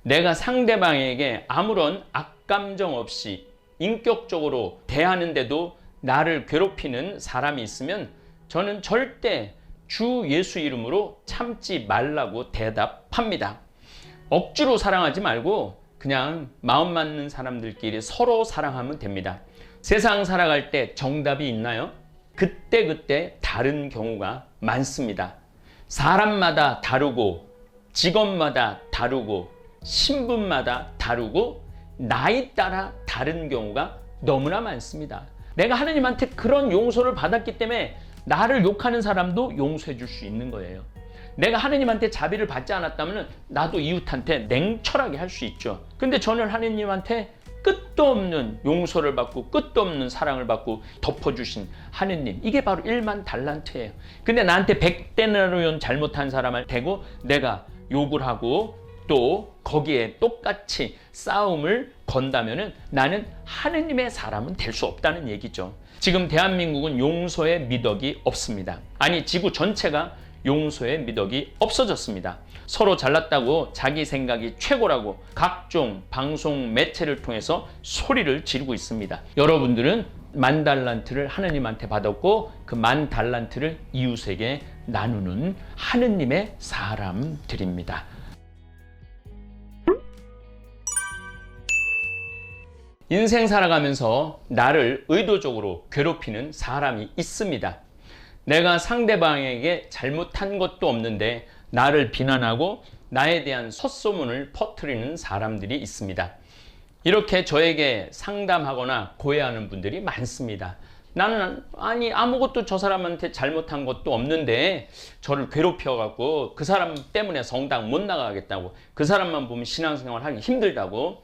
내가 상대방에게 아무런 악감정 없이 인격적으로 대하는데도 나를 괴롭히는 사람이 있으면 저는 절대 주 예수 이름으로 참지 말라고 대답합니다. 억지로 사랑하지 말고 그냥 마음 맞는 사람들끼리 서로 사랑하면 됩니다. 세상 살아갈 때 정답이 있나요? 그때그때 다른 경우가 많습니다. 사람마다 다르고 직업마다 다르고 신분마다 다르고 나이 따라 다른 경우가 너무나 많습니다. 내가 하느님한테 그런 용서를 받았기 때문에 나를 욕하는 사람도 용서해 줄 수 있는 거예요. 내가 하느님한테 자비를 받지 않았다면 나도 이웃한테 냉철하게 할 수 있죠. 근데 저는 하느님한테 끝도 없는 용서를 받고 끝도 없는 사랑을 받고 덮어주신 하느님, 이게 바로 1만 달란트예요. 근데 나한테 100데나리온 잘못한 사람을 대고 내가 욕을 하고 또 거기에 똑같이 싸움을 건다면 나는 하느님의 사람은 될 수 없다는 얘기죠. 지금 대한민국은 용서의 미덕이 없습니다. 아니, 지구 전체가 용서의 미덕이 없어졌습니다. 서로 잘났다고 자기 생각이 최고라고 각종 방송 매체를 통해서 소리를 지르고 있습니다. 여러분들은 10,000달란트를 하느님한테 받았고 그 10,000달란트를 이웃에게 나누는 하느님의 사람들입니다. 인생 살아가면서 나를 의도적으로 괴롭히는 사람이 있습니다. 내가 상대방에게 잘못한 것도 없는데 나를 비난하고 나에 대한 헛소문을 퍼뜨리는 사람들이 있습니다. 이렇게 저에게 상담하거나 고해하는 분들이 많습니다. 나는 아무것도 저 사람한테 잘못한 것도 없는데 저를 괴롭혀갖고 그 사람 때문에 성당 못 나가겠다고, 그 사람만 보면 신앙생활 하기 힘들다고.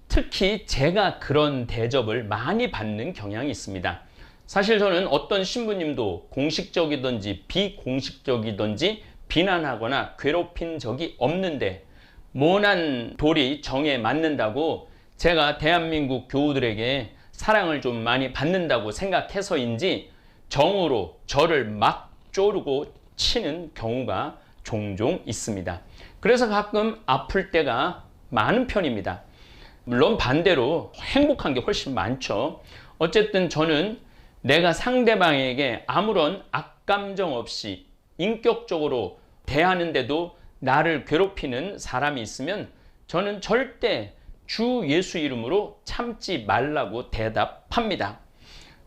특히 제가 그런 대접을 많이 받는 경향이 있습니다. 사실 저는 어떤 신부님도 공식적이든지 비공식적이든지 비난하거나 괴롭힌 적이 없는데 모난 돌이 정에 맞는다고 제가 대한민국 교우들에게 사랑을 좀 많이 받는다고 생각해서인지 정으로 저를 막 조르고 치는 경우가 종종 있습니다. 그래서 가끔 아플 때가 많은 편입니다. 물론 반대로 행복한 게 훨씬 많죠. 어쨌든 저는 내가 상대방에게 아무런 악감정 없이 인격적으로 대하는데도 나를 괴롭히는 사람이 있으면 저는 절대 주 예수 이름으로 참지 말라고 대답합니다.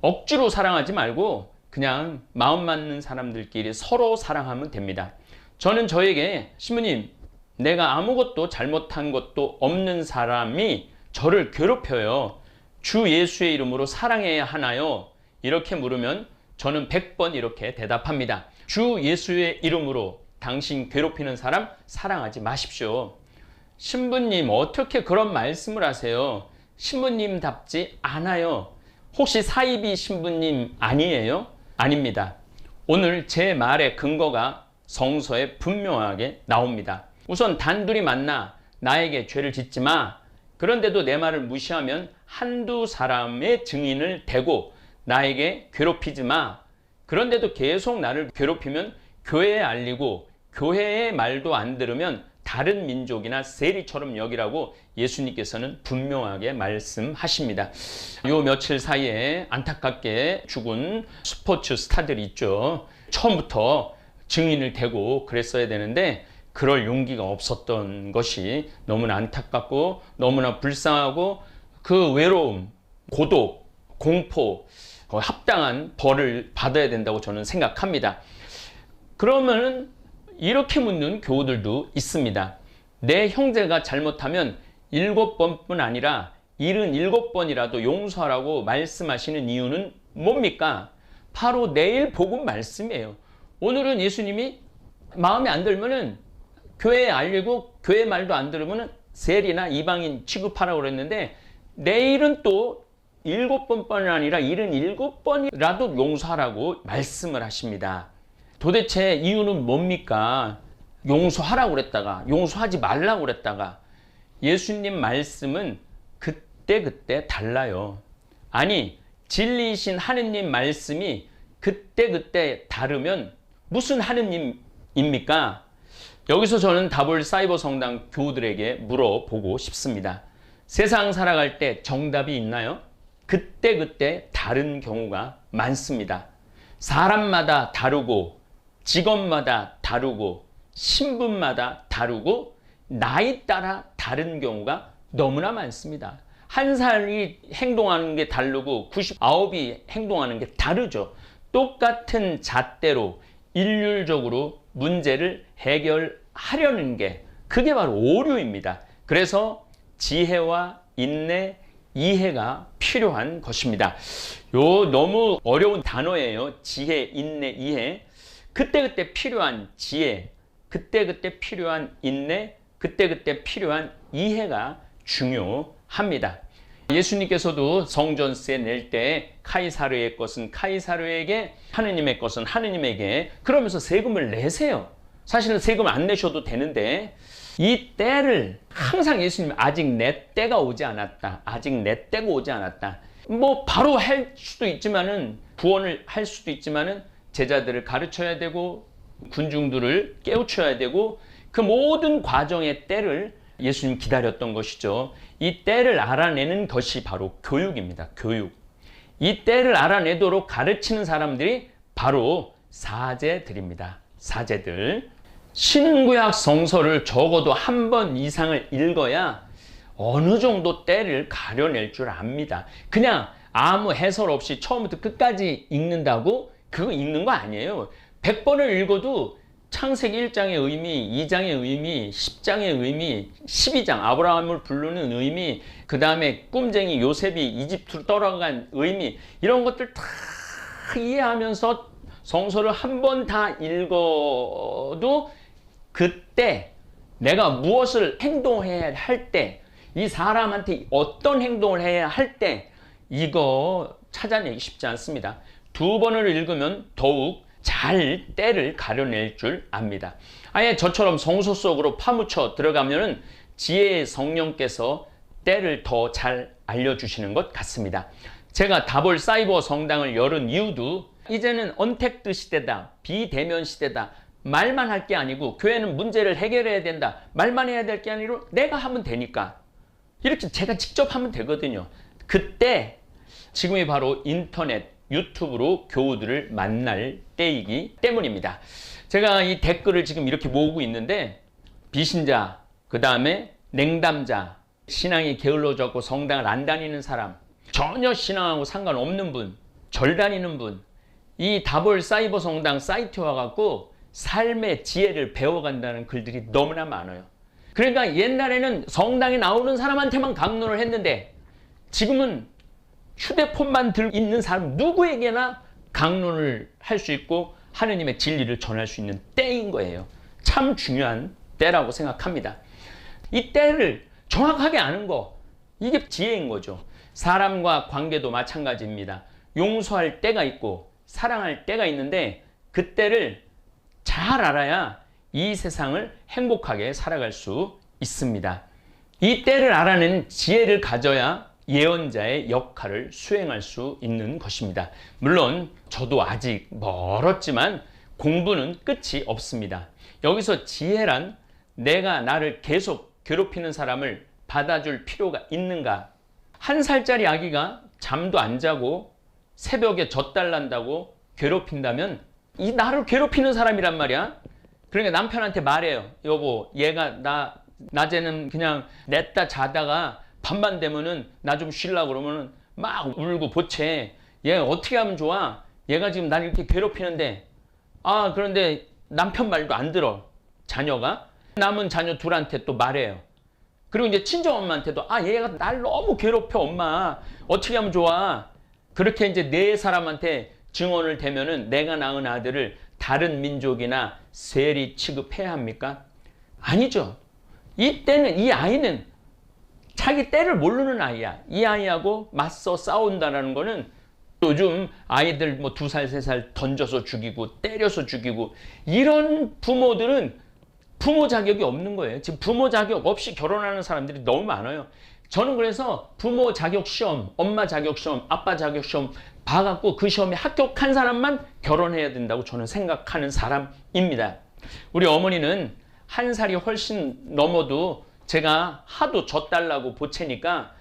억지로 사랑하지 말고 그냥 마음 맞는 사람들끼리 서로 사랑하면 됩니다. 저는 저에게 신부님, 내가 아무것도 잘못한 것도 없는 사람이 저를 괴롭혀요. 주 예수의 이름으로 사랑해야 하나요? 이렇게 물으면 저는 100번 이렇게 대답합니다. 주 예수의 이름으로 당신 괴롭히는 사람 사랑하지 마십시오. 신부님, 어떻게 그런 말씀을 하세요? 신부님답지 않아요. 혹시 사이비 신부님 아니에요? 아닙니다. 오늘 제 말의 근거가 성서에 분명하게 나옵니다. 우선 단둘이 만나 나에게 죄를 짓지 마. 그런데도 내 말을 무시하면 한두 사람의 증인을 대고 나에게 괴롭히지 마. 그런데도 계속 나를 괴롭히면 교회에 알리고 교회의 말도 안 들으면 다른 민족이나 세리처럼 여기라고 예수님께서는 분명하게 말씀하십니다. 요 며칠 사이에 안타깝게 죽은 스포츠 스타들이 있죠. 처음부터 증인을 대고 그랬어야 되는데 그럴 용기가 없었던 것이 너무나 안타깝고 너무나 불쌍하고 그 외로움, 고독, 공포, 합당한 벌을 받아야 된다고 저는 생각합니다. 그러면 이렇게 묻는 교우들도 있습니다. 내 형제가 잘못하면 7번뿐 아니라 77번이라도 용서하라고 말씀하시는 이유는 뭡니까? 바로 내일 복음 말씀이에요. 오늘은 예수님이 마음에 안 들면은 교회에 알리고 교회 말도 안 들으면 세리나 이방인 취급하라고 그랬는데 내일은 또 7번뿐 아니라 77번이라도 용서하라고 말씀을 하십니다. 도대체 이유는 뭡니까? 용서하라고 그랬다가 용서하지 말라고 그랬다가. 예수님 말씀은 그때그때 달라요. 아니, 진리이신 하느님 말씀이 그때그때 다르면 무슨 하느님입니까? 여기서 저는 답을 사이버 성당 교우들에게 물어보고 싶습니다. 세상 살아갈 때 정답이 있나요? 그때그때 다른 경우가 많습니다. 사람마다 다르고 직업마다 다르고 신분마다 다르고 나이 따라 다른 경우가 너무나 많습니다. 한 살이 행동하는 게 다르고 99이 행동하는 게 다르죠. 똑같은 잣대로 일률적으로 문제를 해결하려는 게 그게 바로 오류입니다. 그래서 지혜와 인내, 이해가 필요한 것입니다. 너무 어려운 단어예요. 지혜, 인내, 이해. 그때그때 필요한 지혜, 그때그때 필요한 인내, 그때그때 필요한 이해가 중요합니다. 예수님께서도 성전세 낼 때 카이사르의 것은 카이사르에게, 하느님의 것은 하느님에게, 그러면서 세금을 내세요. 사실은 세금을 안 내셔도 되는데 이 때를 항상 예수님 아직 내 때가 오지 않았다. 아직 내 때가 오지 않았다. 뭐 바로 할 수도 있지만은, 구원을 할 수도 있지만은 제자들을 가르쳐야 되고 군중들을 깨우쳐야 되고 그 모든 과정의 때를 예수님 기다렸던 것이죠. 이 때를 알아내는 것이 바로 교육입니다. 교육. 이 때를 알아내도록 가르치는 사람들이 바로 사제들입니다. 사제들. 신구약 성서를 적어도 한 번 이상을 읽어야 어느 정도 때를 가려낼 줄 압니다. 그냥 아무 해설 없이 처음부터 끝까지 읽는다고 그거 읽는 거 아니에요. 100번을 읽어도 창세기 1장의 의미, 2장의 의미, 10장의 의미, 12장 아브라함을 부르는 의미, 그 다음에 꿈쟁이 요셉이 이집트로 떠나간 의미, 이런 것들 다 이해하면서 성서를 한 번 다 읽어도 그때 내가 무엇을 행동해야 할 때, 이 사람한테 어떤 행동을 해야 할 때, 이거 찾아내기 쉽지 않습니다. 2번을 읽으면 더욱 잘 때를 가려낼 줄 압니다. 아예 저처럼 성서 속으로 파묻혀 들어가면은 지혜의 성령께서 때를 더 잘 알려주시는 것 같습니다. 제가 다볼 사이버 성당을 열은 이유도 이제는 언택트 시대다, 비대면 시대다, 말만 할 게 아니고 교회는 문제를 해결해야 된다, 말만 해야 될 게 아니고 내가 하면 되니까 이렇게 제가 직접 하면 되거든요. 그때 지금이 바로 인터넷, 유튜브로 교우들을 만날 때이기 때문입니다. 제가 이 댓글을 지금 이렇게 모으고 있는데 비신자, 그 다음에 냉담자, 신앙이 게을러졌고 성당을 안 다니는 사람, 전혀 신앙하고 상관없는 분, 절 다니는 분, 이 다볼 사이버 성당 사이트에 와갖고 삶의 지혜를 배워간다는 글들이 너무나 많아요. 그러니까 옛날에는 성당에 나오는 사람한테만 강론을 했는데 지금은 휴대폰만 들고 있는 사람 누구에게나 강론을 할 수 있고 하느님의 진리를 전할 수 있는 때인 거예요. 참 중요한 때라고 생각합니다. 이 때를 정확하게 아는 거, 이게 지혜인 거죠. 사람과 관계도 마찬가지입니다. 용서할 때가 있고 사랑할 때가 있는데 그 때를 잘 알아야 이 세상을 행복하게 살아갈 수 있습니다. 이 때를 알아내는 지혜를 가져야 예언자의 역할을 수행할 수 있는 것입니다. 물론 저도 아직 멀었지만 공부는 끝이 없습니다. 여기서 지혜란 내가 나를 계속 괴롭히는 사람을 받아줄 필요가 있는가? 1살짜리 아기가 잠도 안 자고 새벽에 젖달란다고 괴롭힌다면 이 나를 괴롭히는 사람이란 말이야. 그러니까 남편한테 말해요. 여보, 얘가 낮에는 그냥 냈다 자다가 밤만 되면은 나 좀 쉬려고 그러면은 막 울고 보채. 얘 어떻게 하면 좋아? 얘가 지금 나를 이렇게 괴롭히는데, 그런데 남편 말도 안 들어. 자녀가. 남은 자녀 둘한테 또 말해요. 그리고 이제 친정엄마한테도 얘가 날 너무 괴롭혀 엄마. 어떻게 하면 좋아? 그렇게 이제 네 사람한테 증언을 대면은 내가 낳은 아들을 다른 민족이나 세리 취급해야 합니까? 아니죠. 이때는 이 아이는 자기 때를 모르는 아이야. 이 아이하고 맞서 싸운다는 거는 요즘 아이들 뭐 2살, 3살 던져서 죽이고 때려서 죽이고 이런 부모들은 부모 자격이 없는 거예요. 지금 부모 자격 없이 결혼하는 사람들이 너무 많아요. 저는 그래서 부모 자격 시험, 엄마 자격 시험, 아빠 자격 시험 봐갖고 그 시험에 합격한 사람만 결혼해야 된다고 저는 생각하는 사람입니다. 우리 어머니는 한 살이 훨씬 넘어도 제가 하도 젖달라고 보채니까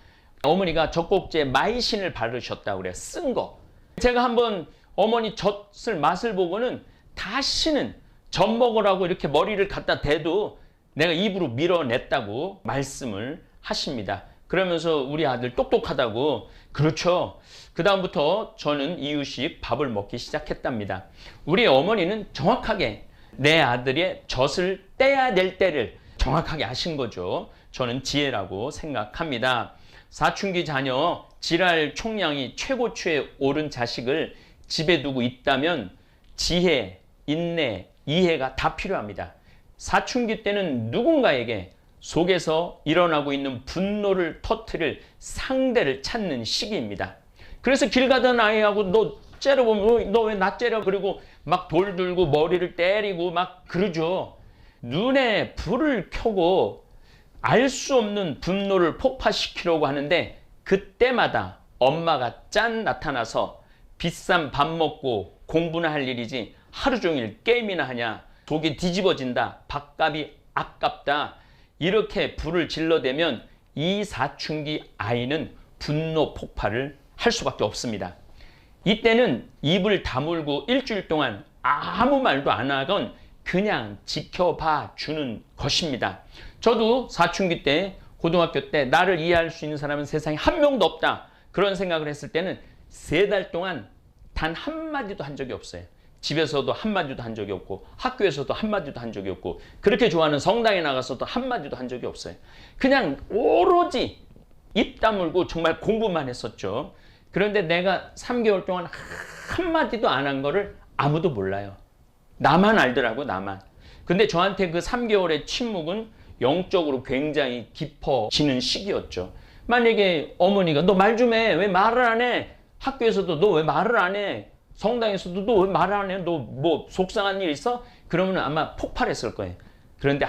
어머니가 젖꼭지에 마이신을 바르셨다고 그래요. 쓴 거. 제가 한번 어머니 젖을 맛을 보고는 다시는 젖 먹으라고 이렇게 머리를 갖다 대도 내가 입으로 밀어냈다고 말씀을 하십니다. 그러면서 우리 아들 똑똑하다고. 그렇죠. 그 다음부터 저는 이유식 밥을 먹기 시작했답니다. 우리 어머니는 정확하게 내 아들의 젖을 떼야 될 때를 정확하게 아신 거죠. 저는 지혜라고 생각합니다. 사춘기 자녀 질할 총량이 최고치에 오른 자식을 집에 두고 있다면 지혜, 인내, 이해가 다 필요합니다. 사춘기 때는 누군가에게 속에서 일어나고 있는 분노를 터뜨릴 상대를 찾는 시기입니다. 그래서 길 가던 아이하고 너 째려보면 너 왜 나 째려? 그리고 막 돌 들고 머리를 때리고 막 그러죠. 눈에 불을 켜고 알 수 없는 분노를 폭파시키려고 하는데 그때마다 엄마가 짠 나타나서 비싼 밥 먹고 공부나 할 일이지 하루 종일 게임이나 하냐, 속이 뒤집어진다, 밥값이 아깝다, 이렇게 불을 질러대면 이 사춘기 아이는 분노 폭발을 할 수밖에 없습니다. 이때는 입을 다물고 일주일 동안 아무 말도 안 하건 그냥 지켜봐 주는 것입니다. 저도 사춘기 때, 고등학교 때 나를 이해할 수 있는 사람은 세상에 한 명도 없다, 그런 생각을 했을 때는 3달 동안 단 한마디도 한 적이 없어요. 집에서도 한마디도 한 적이 없고 학교에서도 한마디도 한 적이 없고 그렇게 좋아하는 성당에 나가서도 한마디도 한 적이 없어요. 그냥 오로지 입 다물고 정말 공부만 했었죠. 그런데 내가 3개월 동안 한마디도 안 한 거를 아무도 몰라요. 나만 알더라고, 나만. 근데 저한테 그 3개월의 침묵은 영적으로 굉장히 깊어지는 시기였죠. 만약에 어머니가 너 말 좀 해, 왜 말을 안 해? 학교에서도 너 왜 말을 안 해? 성당에서도 너 왜 말을 안 해? 너 뭐 속상한 일 있어? 그러면 아마 폭발했을 거예요. 그런데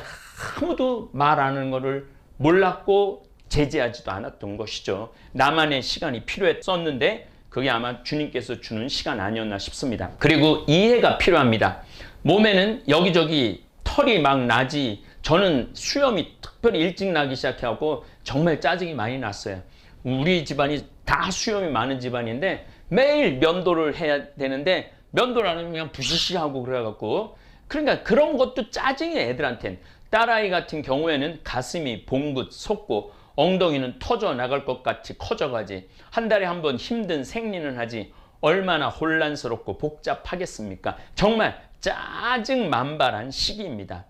아무도 말 안 하는 거를 몰랐고 제지하지도 않았던 것이죠. 나만의 시간이 필요했었는데 그게 아마 주님께서 주는 시간 아니었나 싶습니다. 그리고 이해가 필요합니다. 몸에는 여기저기 털이 막 나지. 저는 수염이 특별히 일찍 나기 시작해갖고 정말 짜증이 많이 났어요. 우리 집안이 다 수염이 많은 집안인데 매일 면도를 해야 되는데 면도를 안 하면 그냥 부시시하고 그래갖고, 그러니까 그런 것도 짜증이에요, 애들한텐. 딸아이 같은 경우에는 가슴이 봉긋 솟고 엉덩이는 터져 나갈 것 같이 커져가지. 한 달에 한 번 힘든 생리는 하지. 얼마나 혼란스럽고 복잡하겠습니까? 정말 짜증 만발한 시기입니다.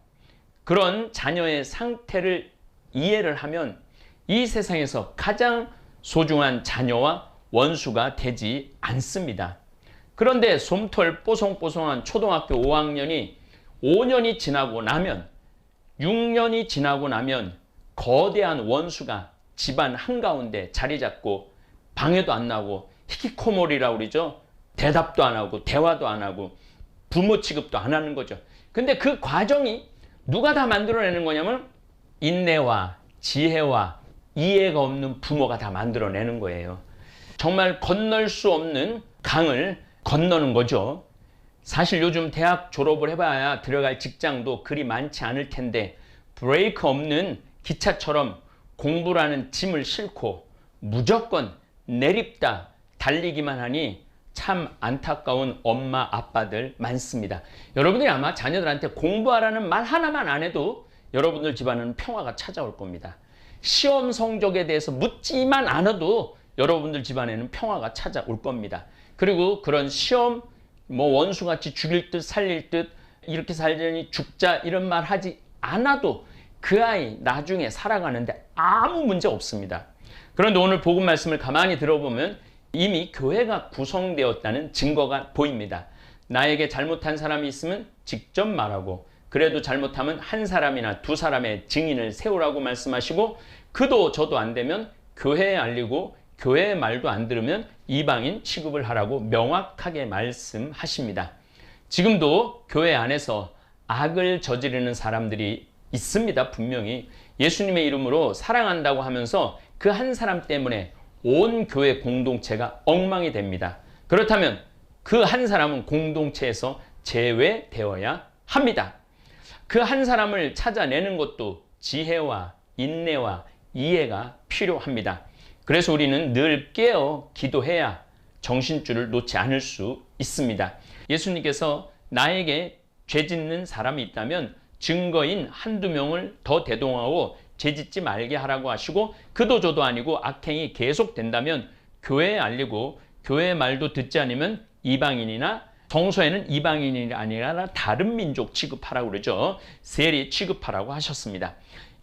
그런 자녀의 상태를 이해를 하면 이 세상에서 가장 소중한 자녀와 원수가 되지 않습니다. 그런데 솜털 뽀송뽀송한 초등학교 5학년이 5년이 지나고 나면, 6년이 지나고 나면 거대한 원수가 집안 한가운데 자리 잡고 방해도 안 나고 히키코모리라고 그러죠. 대답도 안 하고 대화도 안 하고 부모 취급도 안 하는 거죠. 근데 그 과정이 누가 다 만들어내는 거냐면 인내와 지혜와 이해가 없는 부모가 다 만들어내는 거예요. 정말 건널 수 없는 강을 건너는 거죠. 사실 요즘 대학 졸업을 해봐야 들어갈 직장도 그리 많지 않을 텐데 브레이크 없는 기차처럼 공부라는 짐을 싣고 무조건 내립다 달리기만 하니 참 안타까운 엄마 아빠들 많습니다. 여러분들이 아마 자녀들한테 공부하라는 말 하나만 안 해도 여러분들 집안은 평화가 찾아올 겁니다. 시험 성적에 대해서 묻지만 않아도 여러분들 집안에는 평화가 찾아올 겁니다. 그리고 그런 시험 원수같이 죽일 듯 살릴 듯 이렇게 살려니 죽자 이런 말 하지 않아도 그 아이 나중에 살아가는데 아무 문제 없습니다. 그런데 오늘 복음 말씀을 가만히 들어보면 이미 교회가 구성되었다는 증거가 보입니다. 나에게 잘못한 사람이 있으면 직접 말하고, 그래도 잘못하면 한 사람이나 두 사람의 증인을 세우라고 말씀하시고, 그도 저도 안 되면 교회에 알리고 교회의 말도 안 들으면 이방인 취급을 하라고 명확하게 말씀하십니다. 지금도 교회 안에서 악을 저지르는 사람들이 있습니다. 분명히 예수님의 이름으로 사랑한다고 하면서 그 한 사람 때문에 온 교회 공동체가 엉망이 됩니다. 그렇다면 그 한 사람은 공동체에서 제외되어야 합니다. 그 한 사람을 찾아내는 것도 지혜와 인내와 이해가 필요합니다. 그래서 우리는 늘 깨어 기도해야 정신줄을 놓지 않을 수 있습니다. 예수님께서 나에게 죄 짓는 사람이 있다면 증거인 한두 명을 더 대동하고 죄 짓지 말게 하라고 하시고, 그도 저도 아니고 악행이 계속된다면 교회에 알리고 교회의 말도 듣지 않으면 이방인이나 성소에는 이방인이 아니라 다른 민족 취급하라고 그러죠. 세리 취급하라고 하셨습니다.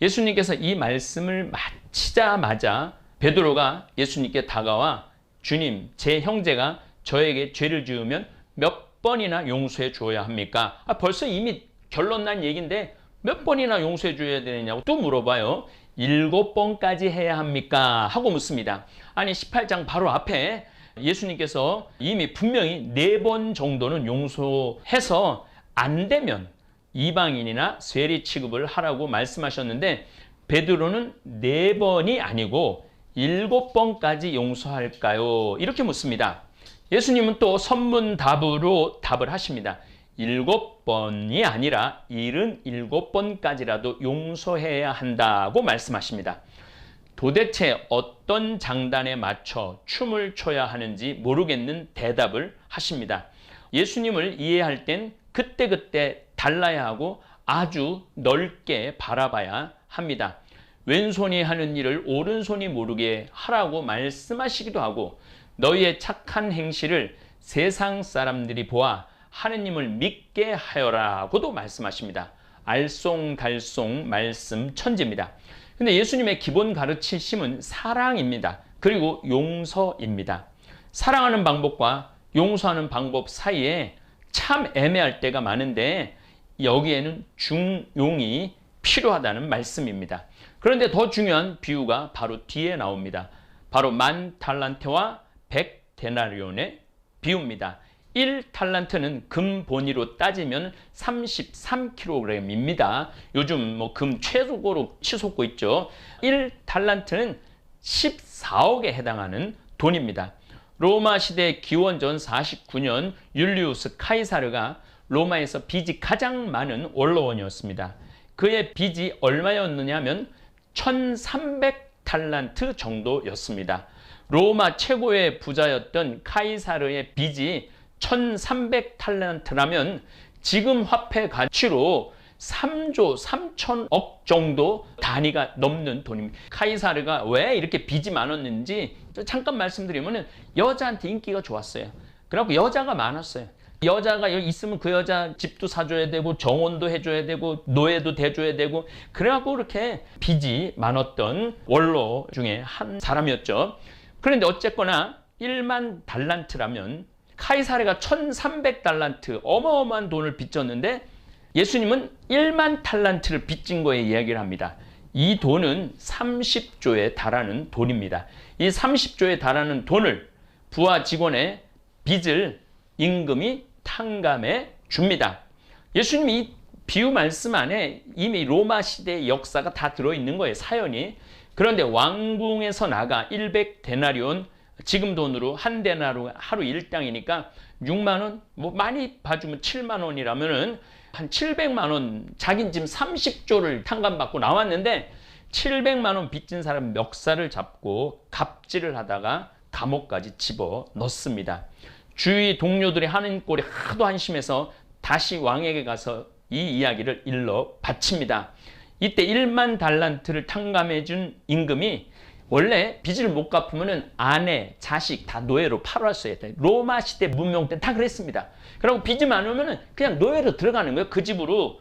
예수님께서 이 말씀을 마치자마자 베드로가 예수님께 다가와 주님, 제 형제가 저에게 죄를 지으면 몇 번이나 용서해 주어야 합니까? 벌써 이미 결론 난 얘기인데 몇 번이나 용서해 줘야 되느냐고 또 물어봐요. 7번까지 해야 합니까? 하고 묻습니다. 아니 18장 바로 앞에 예수님께서 이미 분명히 4번 정도는 용서해서 안 되면 이방인이나 세리 취급을 하라고 말씀하셨는데, 베드로는 4번이 아니고 7번까지 용서할까요? 이렇게 묻습니다. 예수님은 또 선문답으로 답을 하십니다. 7번이 아니라 77번까지라도 용서해야 한다고 말씀하십니다. 도대체 어떤 장단에 맞춰 춤을 춰야 하는지 모르겠는 대답을 하십니다. 예수님을 이해할 땐 그때그때 달라야 하고 아주 넓게 바라봐야 합니다. 왼손이 하는 일을 오른손이 모르게 하라고 말씀하시기도 하고, 너희의 착한 행실을 세상 사람들이 보아 하느님을 믿게 하여라고도 말씀하십니다. 알쏭달쏭 말씀 천지입니다. 근데 예수님의 기본 가르치심은 사랑입니다. 그리고 용서입니다. 사랑하는 방법과 용서하는 방법 사이에 참 애매할 때가 많은데 여기에는 중용이 필요하다는 말씀입니다. 그런데 더 중요한 비유가 바로 뒤에 나옵니다. 바로 10,000달란트와 100데나리온의 비유입니다. 1달란트는 금 본위로 따지면 33kg입니다. 요즘 금 최고로 치솟고 있죠. 1달란트는 14억에 해당하는 돈입니다. 로마 시대 기원전 49년 율리우스 카이사르가 로마에서 빚이 가장 많은 원로원이었습니다. 그의 빚이 얼마였느냐면 1300달란트 정도였습니다. 로마 최고의 부자였던 카이사르의 빚이 1300달란트라면 지금 화폐 가치로 3조 3천억 정도 단위가 넘는 돈입니다. 카이사르가 왜 이렇게 빚이 많았는지 잠깐 말씀드리면, 여자한테 인기가 좋았어요. 그래갖고 여자가 많았어요. 여자가 있으면 그 여자 집도 사줘야 되고 정혼도 해줘야 되고 노예도 대줘야 되고, 그래갖고 그렇게 빚이 많았던 원로 중에 한 사람이었죠. 그런데 어쨌거나 1만 달란트라면 카이사르가 1300달란트 어마어마한 돈을 빚졌는데 예수님은 1만 달란트를 빚진 거에 이야기를 합니다. 이 돈은 30조에 달하는 돈입니다. 이 30조에 달하는 돈을 부하 직원의 빚을 임금이 탕감해 줍니다. 예수님이 이 비유 말씀 안에 이미 로마 시대의 역사가 다 들어있는 거예요, 사연이. 그런데 왕궁에서 나가 100데나리온, 지금 돈으로 한 데나리온 하루 일당이니까 6만 원, 많이 봐주면 7만 원이라면은 한 700만 원, 자긴 지금 30조를 탕감받고 나왔는데 700만 원 빚진 사람 멱살을 잡고 갑질을 하다가 감옥까지 집어 넣습니다. 주위 동료들이 하는 꼴이 하도 한심해서 다시 왕에게 가서 이 이야기를 일러 바칩니다. 이때 1만 달란트를 탕감해 준 임금이 원래 빚을 못 갚으면 아내, 자식 다 노예로 팔았어야 돼. 로마 시대 문명 때 다 그랬습니다. 그리고 빚이 많으면 그냥 노예로 들어가는 거예요, 그 집으로.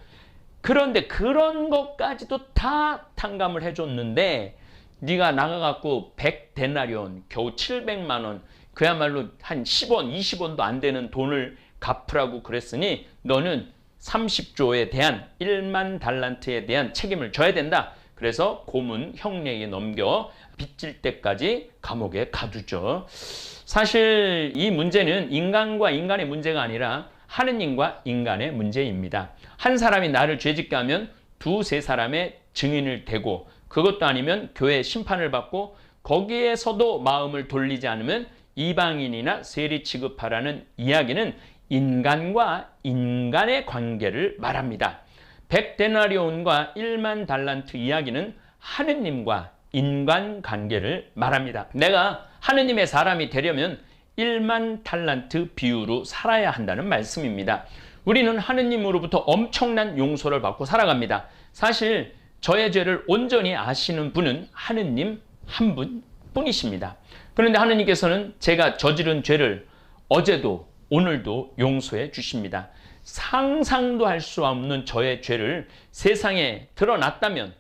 그런데 그런 것까지도 다 탕감을 해줬는데 네가 나가갖고 100데나리온, 겨우 700만 원, 그야말로 한 10원, 20원도 안 되는 돈을 갚으라고 그랬으니 너는 30조에 대한 1만 달란트에 대한 책임을 져야 된다. 그래서 고문 형내에게 넘겨 빚질 때까지 감옥에 가두죠. 사실 이 문제는 인간과 인간의 문제가 아니라 하느님과 인간의 문제입니다. 한 사람이 나를 죄짓게 하면 두세 사람의 증인을 대고, 그것도 아니면 교회 심판을 받고, 거기에서도 마음을 돌리지 않으면 이방인이나 세리 취급하라는 이야기는 인간과 인간의 관계를 말합니다. 100데나리온과 1만 달란트 이야기는 하느님과 인간관계를 말합니다. 내가 하느님의 사람이 되려면 1만 달란트 비유로 살아야 한다는 말씀입니다. 우리는 하느님으로부터 엄청난 용서를 받고 살아갑니다. 사실 저의 죄를 온전히 아시는 분은 하느님 한 분뿐이십니다. 그런데 하느님께서는 제가 저지른 죄를 어제도 오늘도 용서해 주십니다. 상상도 할 수 없는 저의 죄를 세상에 드러났다면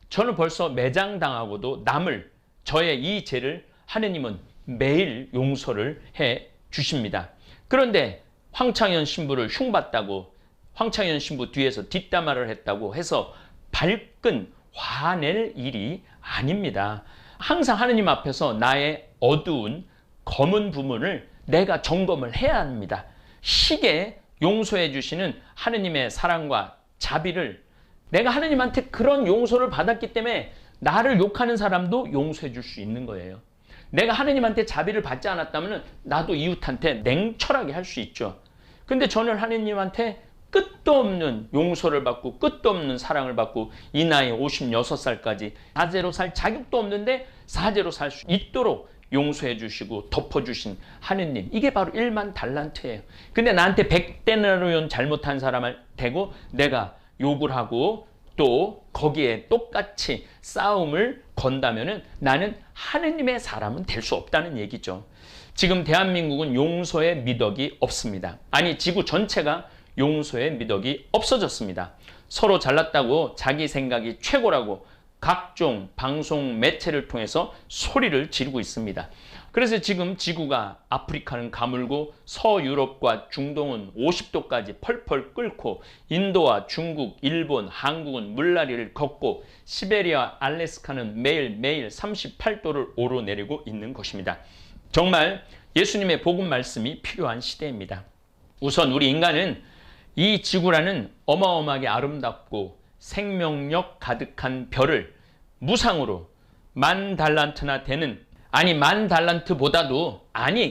저는 벌써 매장당하고도 남을 저의 이 죄를 하느님은 매일 용서를 해 주십니다. 그런데 황창현 신부를 흉봤다고, 황창현 신부 뒤에서 뒷담화를 했다고 해서 발끈 화낼 일이 아닙니다. 항상 하느님 앞에서 나의 어두운 검은 부분을 내가 점검을 해야 합니다. 시게 용서해 주시는 하느님의 사랑과 자비를, 내가 하느님한테 그런 용서를 받았기 때문에 나를 욕하는 사람도 용서해 줄 수 있는 거예요. 내가 하느님한테 자비를 받지 않았다면 나도 이웃한테 냉철하게 할 수 있죠. 근데 저는 하느님한테 끝도 없는 용서를 받고 끝도 없는 사랑을 받고 이 나이 56살까지 사제로 살 자격도 없는데 사제로 살 수 있도록 용서해 주시고 덮어주신 하느님, 이게 바로 1만 달란트예요. 근데 나한테 100데나리온 잘못한 사람을 대고 내가 욕을 하고 또 거기에 똑같이 싸움을 건다면 나는 하느님의 사람은 될 수 없다는 얘기죠. 지금 대한민국은 용서의 미덕이 없습니다. 아니, 지구 전체가 용서의 미덕이 없어졌습니다. 서로 잘났다고 자기 생각이 최고라고 각종 방송 매체를 통해서 소리를 지르고 있습니다. 그래서 지금 지구가 아프리카는 가물고 서유럽과 중동은 50도까지 펄펄 끓고 인도와 중국, 일본, 한국은 물난리를 걷고 시베리아, 알래스카는 매일매일 38도를 오르내리고 있는 것입니다. 정말 예수님의 복음 말씀이 필요한 시대입니다. 우선 우리 인간은 이 지구라는 어마어마하게 아름답고 생명력 가득한 별을 무상으로 10,000달란트나 되는, 아니 10,000달란트보다도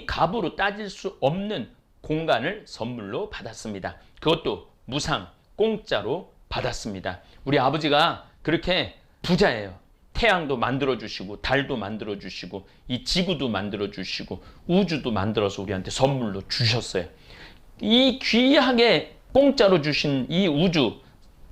값으로 따질 수 없는 공간을 선물로 받았습니다. 그것도 무상 공짜로 받았습니다. 우리 아버지가 그렇게 부자예요. 태양도 만들어주시고 달도 만들어주시고 이 지구도 만들어주시고 우주도 만들어서 우리한테 선물로 주셨어요. 이 귀하게 공짜로 주신 이 우주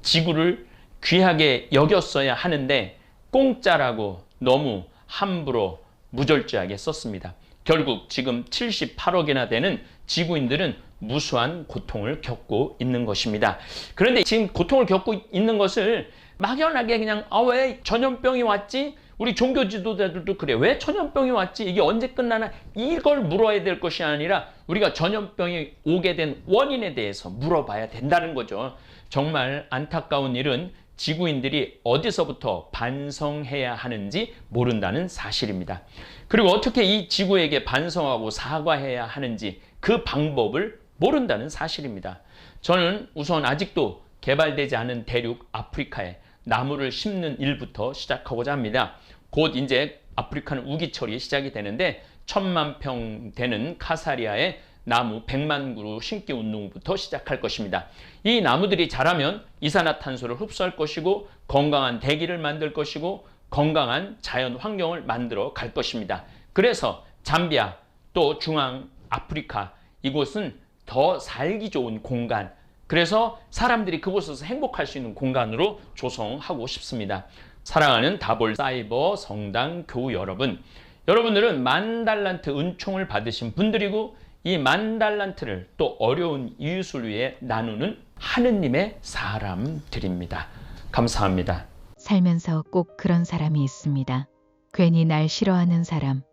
지구를 귀하게 여겼어야 하는데 공짜라고 너무 함부로 무절제하게 썼습니다. 결국 지금 78억이나 되는 지구인들은 무수한 고통을 겪고 있는 것입니다. 그런데 지금 고통을 겪고 있는 것을 막연하게 그냥 왜 전염병이 왔지? 우리 종교 지도자들도 그래. 왜 전염병이 왔지? 이게 언제 끝나나? 이걸 물어야 될 것이 아니라 우리가 전염병이 오게 된 원인에 대해서 물어봐야 된다는 거죠. 정말 안타까운 일은 지구인들이 어디서부터 반성해야 하는지 모른다는 사실입니다. 그리고 어떻게 이 지구에게 반성하고 사과해야 하는지 그 방법을 모른다는 사실입니다. 저는 우선 아직도 개발되지 않은 대륙 아프리카에 나무를 심는 일부터 시작하고자 합니다. 곧 이제 아프리카는 우기철이 시작이 되는데 1,000만 평 되는 카사리아에 나무 100만 그루 심기 운동부터 시작할 것입니다. 이 나무들이 자라면 이산화탄소를 흡수할 것이고 건강한 대기를 만들 것이고 건강한 자연 환경을 만들어 갈 것입니다. 그래서 잠비아 또 중앙 아프리카 이곳은 더 살기 좋은 공간, 그래서 사람들이 그곳에서 행복할 수 있는 공간으로 조성하고 싶습니다. 사랑하는 다볼 사이버 성당 교우 여러분, 여러분들은 10,000달란트 은총을 받으신 분들이고 이 10,000달란트를 또 어려운 이웃을 위해 나누는 하느님의 사람들입니다. 감사합니다. 살면서 꼭 그런 사람이 있습니다. 괜히 날 싫어하는 사람,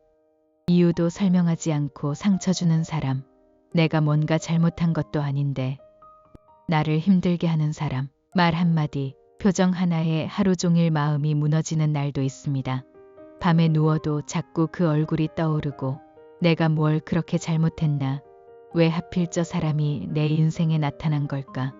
이유도 설명하지 않고 상처 주는 사람, 내가 뭔가 잘못한 것도 아닌데 나를 힘들게 하는 사람, 말 한마디, 표정 하나에 하루 종일 마음이 무너지는 날도 있습니다. 밤에 누워도 자꾸 그 얼굴이 떠오르고 내가 뭘 그렇게 잘못했나? 왜 하필 저 사람이 내 인생에 나타난 걸까?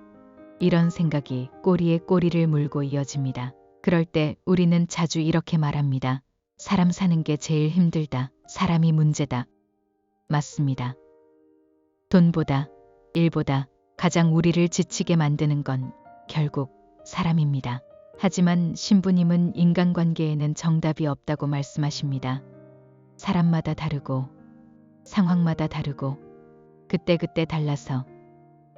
이런 생각이 꼬리에 꼬리를 물고 이어집니다. 그럴 때 우리는 자주 이렇게 말합니다. 사람 사는 게 제일 힘들다. 사람이 문제다. 맞습니다. 돈보다, 일보다 가장 우리를 지치게 만드는 건 결국 사람입니다. 하지만 신부님은 인간관계에는 정답이 없다고 말씀하십니다. 사람마다 다르고 상황마다 다르고 그때그때 달라서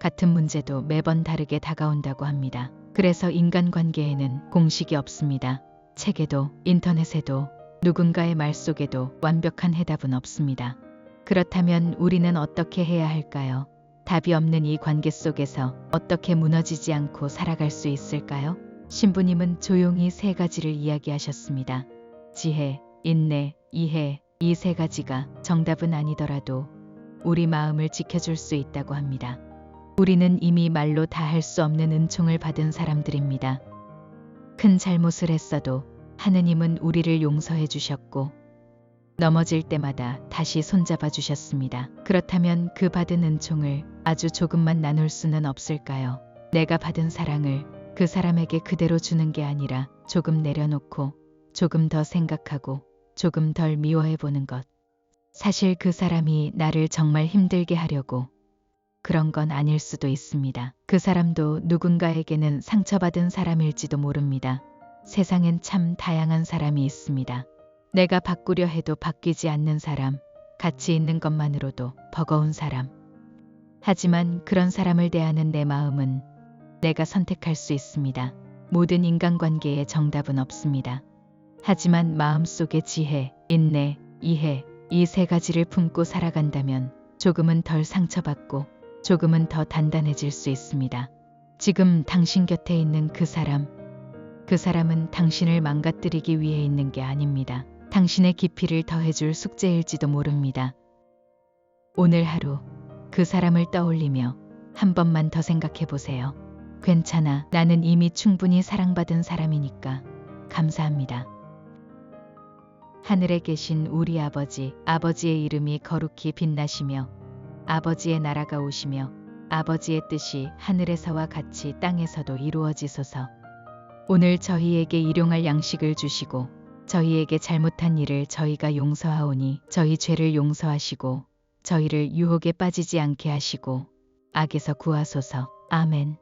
같은 문제도 매번 다르게 다가온다고 합니다. 그래서 인간관계에는 공식이 없습니다. 책에도 인터넷에도 누군가의 말 속에도 완벽한 해답은 없습니다. 그렇다면 우리는 어떻게 해야 할까요? 답이 없는 이 관계 속에서 어떻게 무너지지 않고 살아갈 수 있을까요? 신부님은 조용히 세 가지를 이야기하셨습니다. 지혜, 인내, 이해, 이 세 가지가 정답은 아니더라도 우리 마음을 지켜줄 수 있다고 합니다. 우리는 이미 말로 다 할 수 없는 은총을 받은 사람들입니다. 큰 잘못을 했어도 하느님은 우리를 용서해 주셨고 넘어질 때마다 다시 손잡아 주셨습니다. 그렇다면 그 받은 은총을 아주 조금만 나눌 수는 없을까요? 내가 받은 사랑을 그 사람에게 그대로 주는 게 아니라 조금 내려놓고 조금 더 생각하고 조금 덜 미워해 보는 것. 사실 그 사람이 나를 정말 힘들게 하려고 그런 건 아닐 수도 있습니다. 그 사람도 누군가에게는 상처받은 사람일지도 모릅니다. 세상엔 참 다양한 사람이 있습니다. 내가 바꾸려 해도 바뀌지 않는 사람, 같이 있는 것만으로도 버거운 사람. 하지만 그런 사람을 대하는 내 마음은 내가 선택할 수 있습니다. 모든 인간관계에 정답은 없습니다. 하지만 마음속에 지혜, 인내, 이해, 이 세 가지를 품고 살아간다면 조금은 덜 상처받고 조금은 더 단단해질 수 있습니다. 지금 당신 곁에 있는 그 사람은 당신을 망가뜨리기 위해 있는 게 아닙니다. 당신의 깊이를 더해줄 숙제일지도 모릅니다. 오늘 하루 그 사람을 떠올리며 한 번만 더 생각해 보세요. 괜찮아. 나는 이미 충분히 사랑받은 사람이니까. 감사합니다. 하늘에 계신 우리 아버지, 아버지의 이름이 거룩히 빛나시며 아버지의 나라가 오시며 아버지의 뜻이 하늘에서와 같이 땅에서도 이루어지소서. 오늘 저희에게 일용할 양식을 주시고 저희에게 잘못한 일을 저희가 용서하오니 저희 죄를 용서하시고 저희를 유혹에 빠지지 않게 하시고 악에서 구하소서. 아멘.